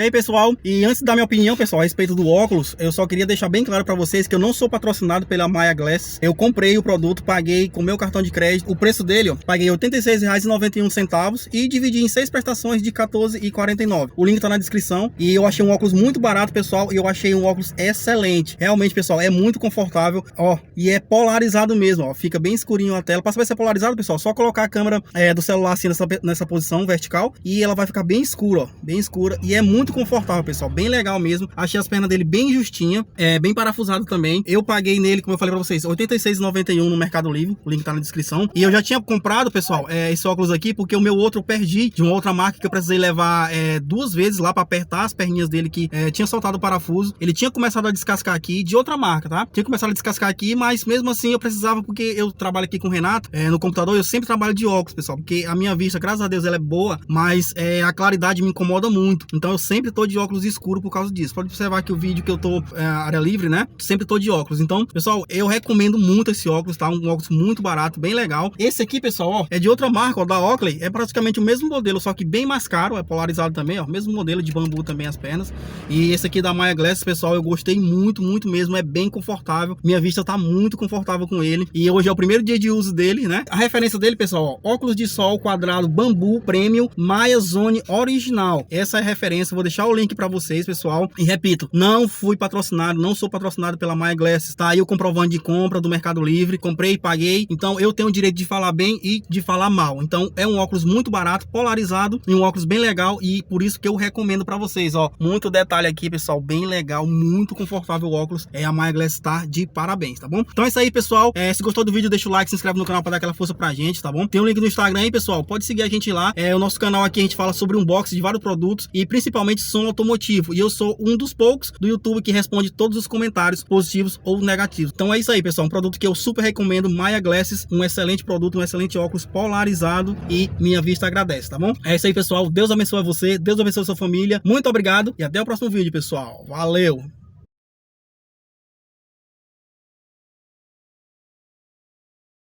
aí, pessoal, e antes da minha opinião, pessoal, a respeito do óculos, eu só queria deixar bem claro para vocês que eu não sou patrocinado pela Maya Glass. Eu comprei o produto, paguei com meu cartão de crédito. O preço dele, ó, paguei R$ 86,91 e dividi em 6 prestações de R$ 14,49. O link tá na descrição. E eu achei um óculos muito barato, pessoal, e eu achei um óculos excelente. Realmente, pessoal, é muito confortável, ó, e é polarizado mesmo, ó, fica bem escurinho a tela. Para saber se é polarizado, pessoal, só colocar a câmera do celular assim nessa posição vertical e ela vai ficar bem escura, ó, bem escura, e é muito confortável, pessoal, bem legal mesmo. Achei as pernas dele bem justinha, bem parafusado também. Eu paguei nele, como eu falei para vocês, R$ 86,91 no Mercado Livre, o link tá na descrição. E eu já tinha comprado, pessoal, esse óculos aqui porque o meu outro eu perdi de uma outra marca que eu precisei levar 2 vezes lá para apertar as perninhas dele que tinha soltado o parafuso. Ele tinha começado a descascar aqui, de outra marca, tá? Tinha começado a descascar aqui, mas mesmo assim eu precisava, porque eu trabalho aqui com o Renato no computador. Eu sempre trabalho de óculos, pessoal, porque a minha vista, graças a Deus, ela é boa, mas a claridade me incomoda muito. Então eu sempre tô de óculos escuro por causa disso. Pode observar que o vídeo que eu tô área livre, né? Sempre tô de óculos. Então, pessoal, eu recomendo muito esse óculos, tá? Um óculos muito barato, bem legal. Esse aqui, pessoal, ó, é de outra marca, ó, da Oakley. É praticamente o mesmo modelo, só que bem mais caro. É polarizado também, ó. Mesmo modelo de bambu também as pernas. E esse aqui da Maya Glass, pessoal, eu gostei muito, muito mesmo. É bem confortável. Minha vista tá muito confortável com ele. E hoje é o primeiro dia de uso dele, né? A referência dele, pessoal, ó, óculos de sol quadrado Bambu Premium Maya Zone original. Essa é a referência. Vou deixar o link para vocês, pessoal. E repito, não fui patrocinado, não sou patrocinado pela Maya Glass. Tá aí o comprovante de compra do Mercado Livre. Comprei e paguei. Então eu tenho o direito de falar bem e de falar mal. Então é um óculos muito barato, polarizado e um óculos bem legal, e por isso que eu recomendo para vocês, ó. Muito detalhe aqui, pessoal, bem legal, muito confortável o óculos. A Maya Glass tá de parabéns, tá bom? Então é isso aí, pessoal. Se gostou do vídeo, deixa o like, se inscreve no canal para dar aquela força pra gente, tá bom? Tem um link no Instagram aí, pessoal. Pode seguir a gente lá. O nosso canal aqui a gente fala sobre unboxing de vários produtos e principalmente som automotivo. E eu sou um dos poucos do YouTube que responde todos os comentários positivos ou negativos. Então é isso aí, pessoal. Um produto que eu super recomendo, Maya Glasses, um excelente produto, um excelente óculos polarizado, e minha vista agradece, tá bom? É isso aí, pessoal. Deus abençoe você, Deus abençoe a sua família. Muito obrigado e até o próximo vídeo, pessoal. Valeu!